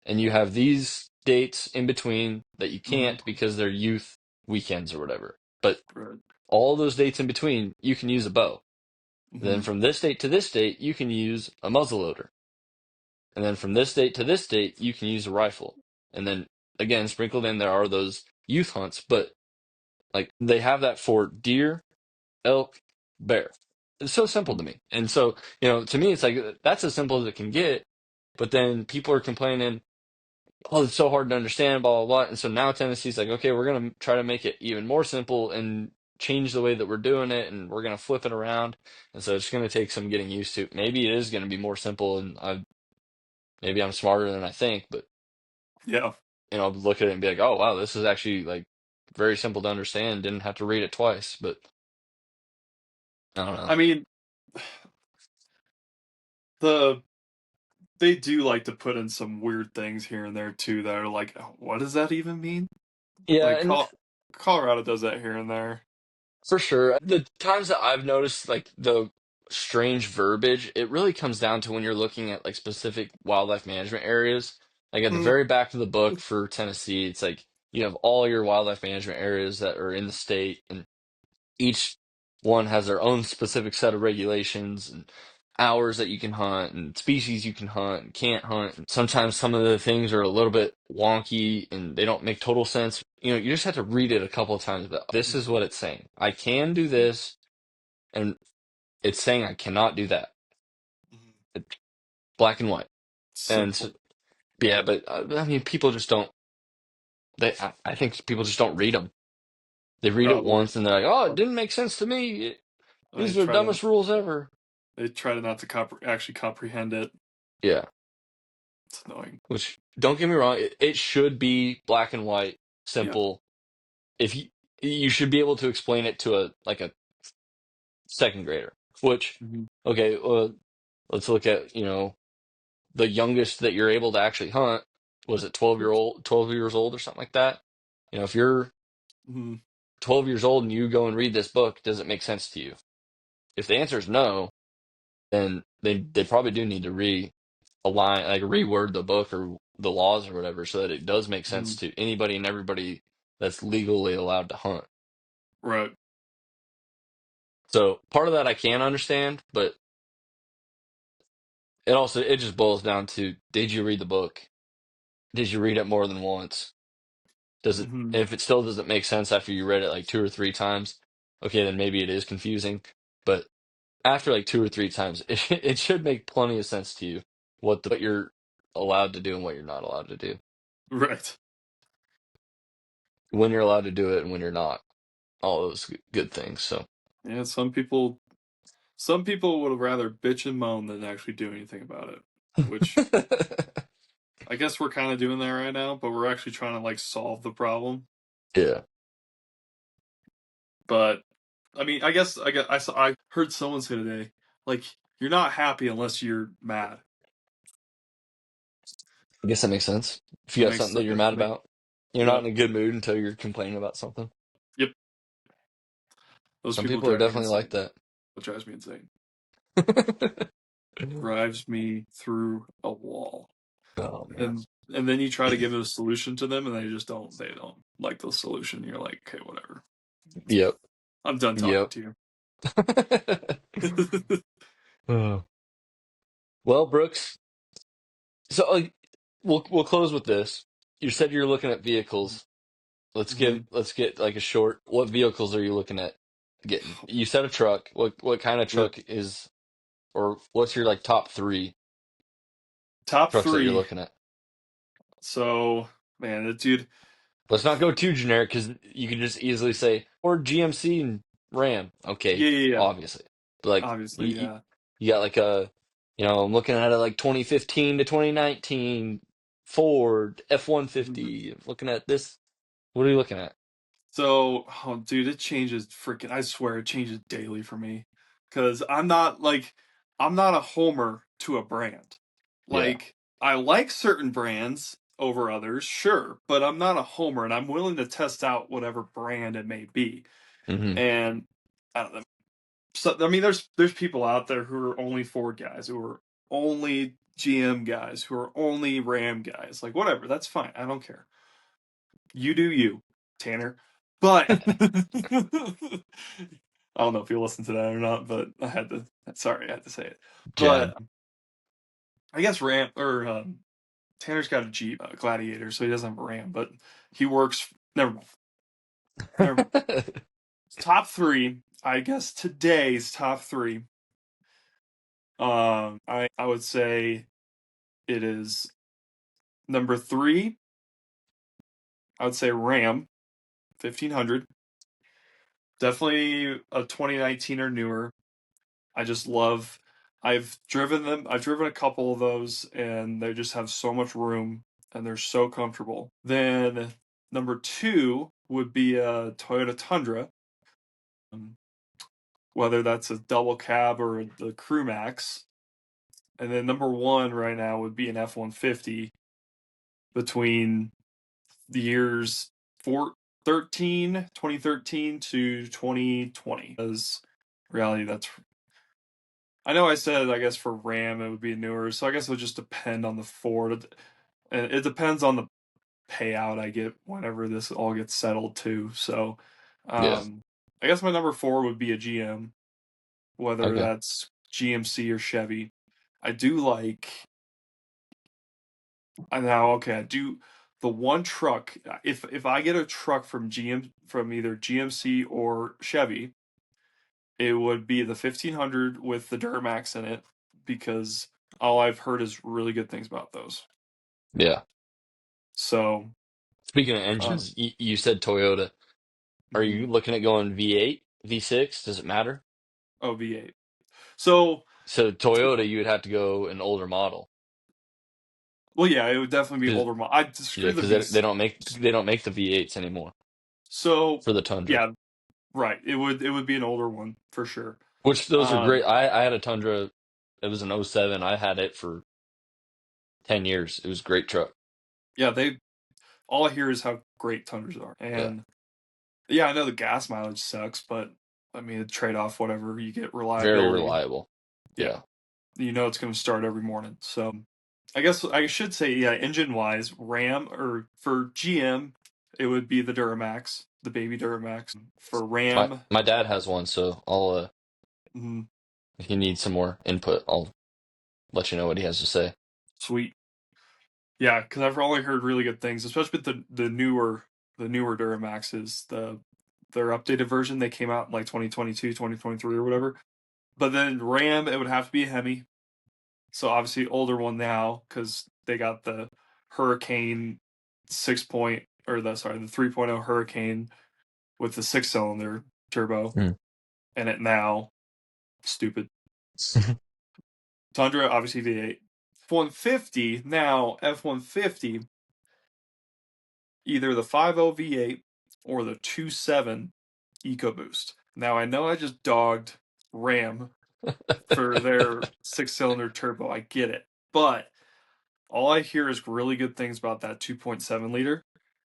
And you have these dates in between that you Hmm. can't because they're youth weekends or whatever. But Right. all those dates in between, you can use a bow. And then Hmm. from this date to this date, you can use a muzzleloader. And then from this date to this date, you can use a rifle. And then again, sprinkled in there are those youth hunts, but like they have that for deer, elk, bear. It's so simple Hmm. to me. And so, to me, it's like that's as simple as it can get. But then people are complaining, oh, it's so hard to understand, blah, blah, blah. And so now Tennessee's like, okay, we're going to try to make it even more simple and change the way that we're doing it. And we're going to flip it around. And so it's going to take some getting used to. Maybe it is going to be more simple and maybe I'm smarter than I think, but, Yeah. look at it and be like, oh, wow, this is actually like very simple to understand. Didn't have to read it twice, but I don't know. I mean, the they do like to put in some weird things here and there too that are like, "Oh, what does that even mean?" Yeah, Like and Colorado does that here and there. for sure. The times that I've noticed like the strange verbiage, it really comes down to when you're looking at like specific wildlife management areas. Like at the Mm, very back of the book for Tennessee, it's like you have all your wildlife management areas that are in the state, and each one has their own specific set of regulations and hours that you can hunt and species you can hunt and can't hunt. And sometimes some of the things are a little bit wonky and they don't make total sense. You just have to read it a couple of times, but this is what it's saying. I can do this, and it's saying I cannot do that. mm, It's black and white. And so, simple. yeah, but I mean, people just don't. I think people just don't read them. They read it Probably. once and they're like, "Oh, it didn't make sense to me. They These are the try to dumbest rules ever." not to actually comprehend it. Yeah. It's annoying. Which, don't get me wrong, it should be black and white, Yeah. simple. If you should be able to explain it to a second grader. Which, Hmm. okay, let's look at the youngest that you're able to actually hunt. Was it 12 years old or something like that? If you're Hmm. 12 years old and you go and read this book, does it make sense to you? If the answer is no, then they probably do need to align, like reword the book or the laws or whatever so that it does make Hmm. sense to anybody and everybody that's legally allowed to hunt. Right. So part of that I can understand, but it just boils down to, did you read the book? Did you read it more than once? Hmm. If it still doesn't make sense after you read it like 2 or 3 times, okay, then maybe it is confusing. But after like 2 or 3 times, it should make plenty of sense to you what you're allowed to do and what you're not allowed to do, Right. when you're allowed to do it and when you're not, all those good things. So Yeah. Some people would rather bitch and moan than actually do anything about it. Which I guess we're kind of doing that right now, but we're actually trying to like solve the problem. yeah, But I mean, I heard someone say today, like, you're not happy unless you're mad. I guess that makes sense. If you It got makes something that you're mad about, you're not yeah. in a good mood until you're complaining about something. Yep. Those Some people people are drive me definitely like insane. that. What drives me insane? Drives me through a wall. Oh man. And then you try to give a solution to them, and they don't like the solution. You're like, okay, whatever. Yep. I'm done talking Yep. to you. Oh. Well, Brooks. So we'll close with this. You said you're looking at vehicles. Mhm. Let's get like a short. What vehicles are you looking at getting? You said a truck. What kind of Yep. truck is, or what's your like top three Top trucks that you're three. looking at? So, man, that dude. Let's not go too generic because you could just easily say or GMC and Ram. Okay, Yeah, yeah, yeah. obviously, but like Obviously, yeah. you got like I'm looking at it like 2015 to 2019 Ford Mhm. F-150. Looking at this, what are you looking at? So, oh, dude, it changes freaking. I swear, it changes daily for me. Because I'm not a homer to a brand. Yeah. Like, I like certain brands over others, sure, but I'm not a homer, and I'm willing to test out whatever brand it may be. Hmm. And I don't know. So, I mean, there's people out there who are only Ford guys, who are only GM guys, who are only Ram guys. Like, whatever, that's fine. I don't care. You do you, Tanner. But I don't know if you listen to that or not, but I had to. Sorry, I had to say it. Jab. But I guess Ram or Tanner's got a Jeep Gladiator, so he doesn't have a Ram. But he works. Never mind. Never mind. Top three. I guess today's top three. I would say it is number three. I would say Ram 1500. Definitely a 2019 or newer. I just love. I've driven them. I've driven a couple of those, and they just have so much room, and they're so comfortable. Then number two would be a Toyota Tundra, um, whether that's a double cab or the Crew Max. And then number one right now would be an F-150 between the years 2013 to 2020. As reality, that's I know I said I guess for RAM it would be newer, so I guess it would just depend on the Ford. And it depends on the payout I get whenever this all gets settled too. So Yeah. um I guess my number four would be a GM, whether Okay. that's GMC or Chevy. I do like I now okay, I do the one truck if I get a truck from GM from either GMC or Chevy, it would be the 1500 with the Duramax in it because all I've heard is really good things about those. Yeah. So, Speaking of uh, engines, you said Toyota. Are mhm. you looking at going V8, V6? Does it matter? Oh, V8. So, So Toyota, you would have to go an older model. well, yeah, it would definitely be 'Cause- older. I yeah, screw the because V. they don't make the V8s anymore So, for the Tundra. yeah, right. It would be an older one for sure. Which those are Um, great. I had a Tundra. It was an '07. I had it for 10 years. It was a great truck. yeah, they all I hear is how great Tundras are, Yeah. and yeah, I know the gas mileage sucks, but I mean, the trade off, whatever you get Very reliability. reliable. Yeah, Yeah. you know it's going to start every morning. So I guess I should say, yeah, engine wise, Ram or for GM, it would be the Duramax, the baby Duramax. For My Ram, my dad has one, so I'll mm, if you need some more input, I'll let you know what he has to say. sweet, yeah, because I've only heard really good things, especially with the newer Duramaxes, their updated version. They came out in like 2022, 2023, or whatever. But then Ram, it would have to be a Hemi. So obviously older one now because they got the Hurricane 6 point or the 3.0 Hurricane with the six-cylinder turbo Hmm. in it now. Stupid. Tundra obviously V8. F-150 now F-150 either the 5.0 V8 or the 2.7 EcoBoost. Now I know I just dogged Ram for their six-cylinder turbo. I get it. But all I hear is really good things about that 2.7 liter.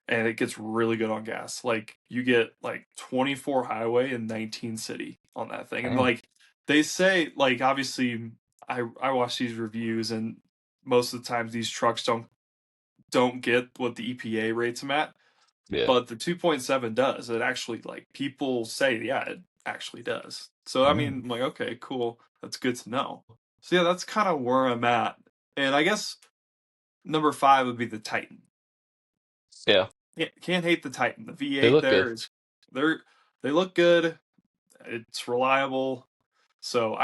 and it gets really good on gas. Like you get like 24 highway and 19 city on that thing. And Dang. like they say, like obviously I watch these reviews, and most of the times these trucks don't get what the EPA rates them at, Yeah. but the 2.7 does. It actually, like, people say, yeah, it actually does. So I Mm. mean, I'm like, okay, cool. That's good to know. So yeah, that's kind of where I'm at. And I guess number 5 would be the Titan. Yeah. Can't hate the Titan. The They V8 look there good. is they're they look good. It's reliable. So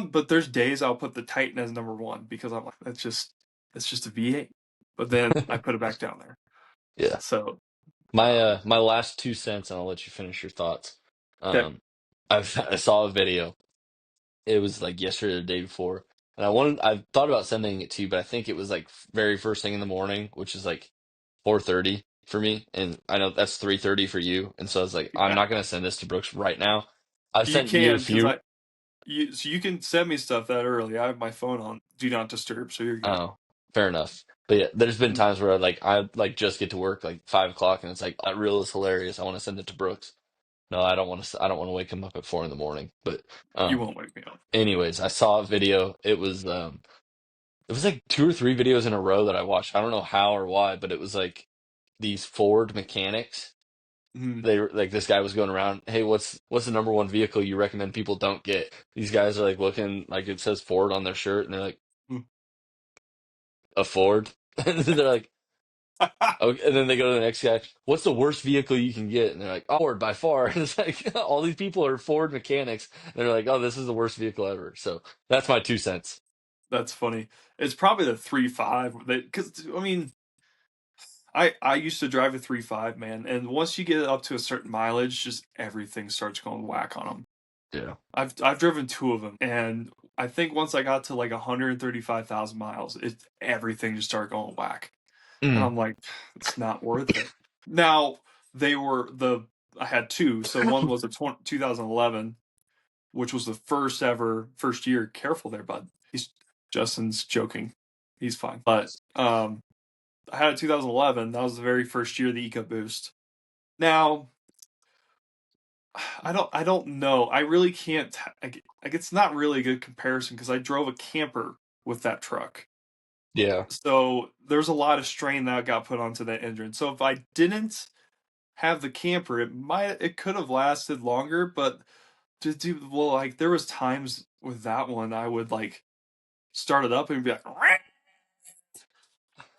but there's days I'll put the Titan as number 1 because I'm like, it's just a V8. But then I put it back down there. Yeah. So My last 2 cents, and I'll let you finish your thoughts. okay, Um, I saw a video. It was like yesterday or the day before, and I thought about sending it to you, but I think it was like very first thing in the morning, which is like 4:30 for me, and I know that's 3:30 for you, and so I was like, I'm yeah, not gonna send this to Brooks right now. I've you sent you a can because few. so you can send me stuff that early. I have my phone on do not disturb, so you're good. Oh, fair enough. But yeah, there's been Mm, times where I like just get to work like 5 o'clock, and it's like that reel is hilarious. I want to send it to Brooks. No, I don't want to. I don't want to wake him up at 4 in the morning. But you um, won't wake me up. anyways, I saw a video. It was like 2 or 3 videos in a row that I watched. I don't know how or why, but it was like these Ford mechanics. Mm, They were like this guy was going around, hey, what's the number one vehicle you recommend people don't get? These guys are like looking like it says Ford on their shirt, and they're like, mm. a Ford? And they're like, okay. And then they go to the next guy, what's the worst vehicle you can get? And they're like, oh, Ford by far. And it's like all these people are Ford mechanics. And they're like, oh, this is the worst vehicle ever. So that's my 2 cents. That's funny. It's probably the 3.5 because I mean I used to drive a 3.5, man, and once you get up to a certain mileage, just everything starts going whack on them. Yeah. I've driven 2 of them, and I think once I got to like 135,000 miles, everything just started going whack. And Mm. I'm like, it's not worth it. Now, they were the I had 2. So one was a 2011, which was the first year. Careful there, bud. He's Justin's joking. He's fine. But I had a 2011. That was the very first year of the EcoBoost. Now, I don't know. I really can't. Like, it's not really a good comparison because I drove a camper with that truck. Yeah. So there's a lot of strain that got put onto that engine. So if I didn't have the camper, it could have lasted longer. But to do well, like there was times with that one I would like start it up and be like,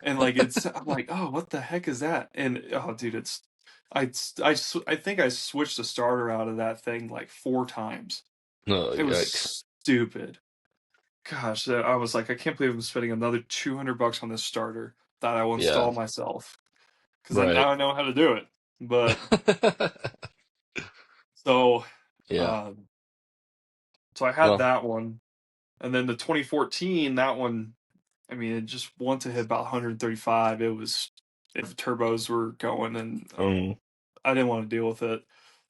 and like I'm like, oh, what the heck is that? And oh, dude, I think I switched the starter out of that thing like 4 times. No, It was yikes. stupid. Gosh, I was like, I can't believe I'm spending another $200 on this starter that I will Yeah. install myself because Right. now I know how to do it. But so, Yeah. um, so I had Well, that one, and then the 2014, that one. I mean, it just once it hit about 135, it was if turbos were going, and um, I didn't want to deal with it.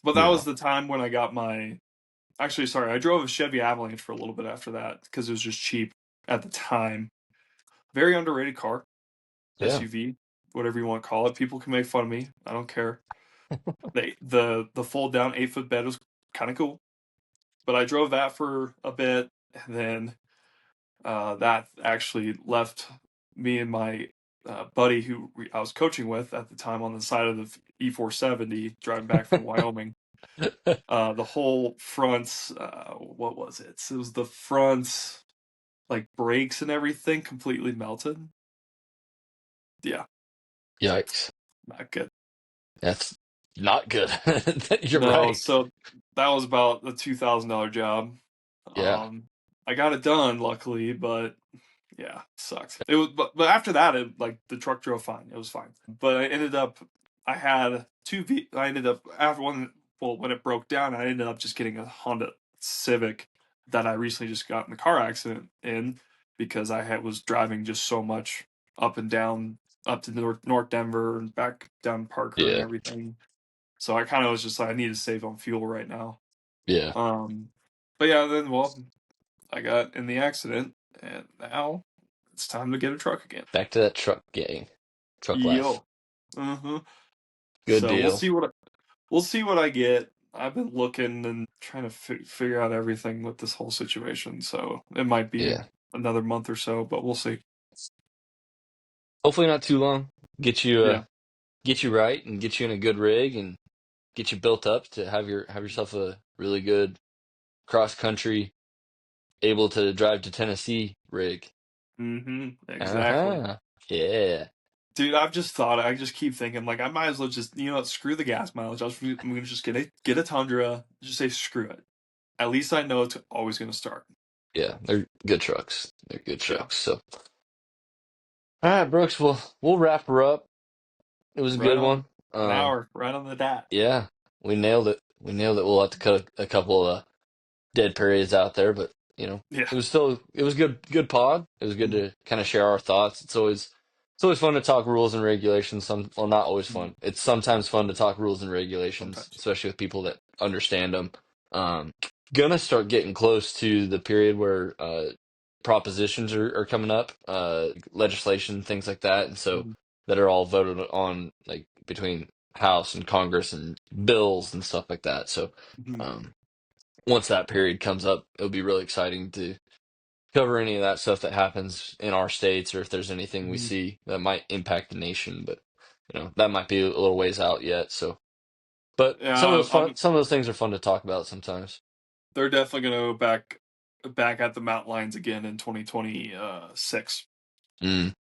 But that yeah. was the time when I got my. Actually, sorry, I drove a Chevy Avalanche for a little bit after that because it was just cheap at the time. Very underrated car, Yeah. SUV, whatever you want to call it. People can make fun of me. I don't care. The fold down 8 foot bed was kind of cool, but I drove that for a bit, and then that actually left me and my buddy who I was coaching with at the time on the side of the E470 driving back from Wyoming. The whole front, what was it? So it was the front, like brakes and everything completely melted. Yeah, Yikes. not good. That's not good. You're No, right. so that was about a $2,000 job. Yeah. Um, I got it done, luckily, but yeah, sucked. It was, but after that, like the truck drove fine. It was fine. But I had I ended up after one. Well, when it broke down, I ended up just getting a Honda Civic that I recently just got in a car accident in because was driving just so much up and down up to North Denver and back down Parker and Yeah. everything. So I kind of was just like, I need to save on fuel right now. Yeah. Um, but yeah, then I got in the accident, and now it's time to get a truck again. Back to that truck gang. Truck life. Yo. Uh-huh. Good So deal. we'll see what I get. I've been looking and trying to figure out everything with this whole situation. So it might be Yeah. another month or so, but we'll see. Hopefully not too long. Get you Yeah. get you right and get you in a good rig and get you built up to have yourself a really good cross country able to drive to Tennessee rig. Exactly. Uh-huh. Yeah. Dude, I just keep thinking, like, I might as well just, you know what, screw the gas mileage. I'm gonna just get a Tundra, just say screw it. At least I know it's always gonna start. Yeah. They're good trucks. They're good Yeah. trucks. So all right, Brooks, we'll wrap her up. It was a Right good on. one. An hour, right on the dot. Yeah, we nailed it. We nailed it. We'll have to cut a couple of dead periods out there, but Yeah. it was good pod. It was good Mhm. to kind of share our thoughts. It's always fun to talk rules and regulations. Well, not always Mhm. fun. It's sometimes fun to talk rules and regulations, Sometimes. especially with people that understand them. Um, gonna start getting close to the period where propositions are coming up, legislation, things like that, and so Mhm. that are all voted on like between House and Congress and bills and stuff like that. So. Mhm. Um, Once that period comes up, it'll be really exciting to cover any of that stuff that happens in our states or if there's anything we Mhm. see that might impact the nation. But that might be a little ways out yet. So, but Yeah, some of those things are fun to talk about sometimes. they're definitely gonna go back at the mountain lions again in 2026. Mm,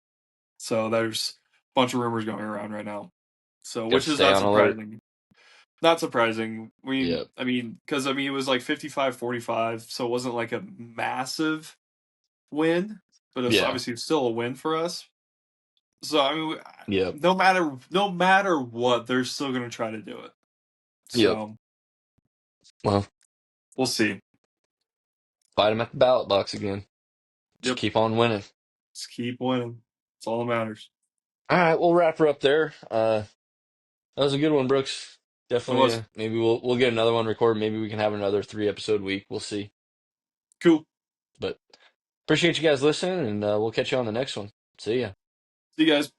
So there's a bunch of rumors going around right now. So got to which is stay not on alert. surprising. Not surprising. Yep. Because it was like 55-45, so it wasn't like a massive win, but it's Yeah. obviously still a win for us. So Yep. no matter what, they're still gonna try to do it. Yep. So Well, we'll see. fight them at the ballot box again. Just Yep, keep on winning. just keep winning. That's all that matters. All right, we'll wrap her up there. That was a good one, Brooks. It Definitely. was Maybe we'll get another one recorded. Maybe we can have another 3 episode week. We'll see. cool. But appreciate you guys listening, and we'll catch you on the next one. See ya. See you guys.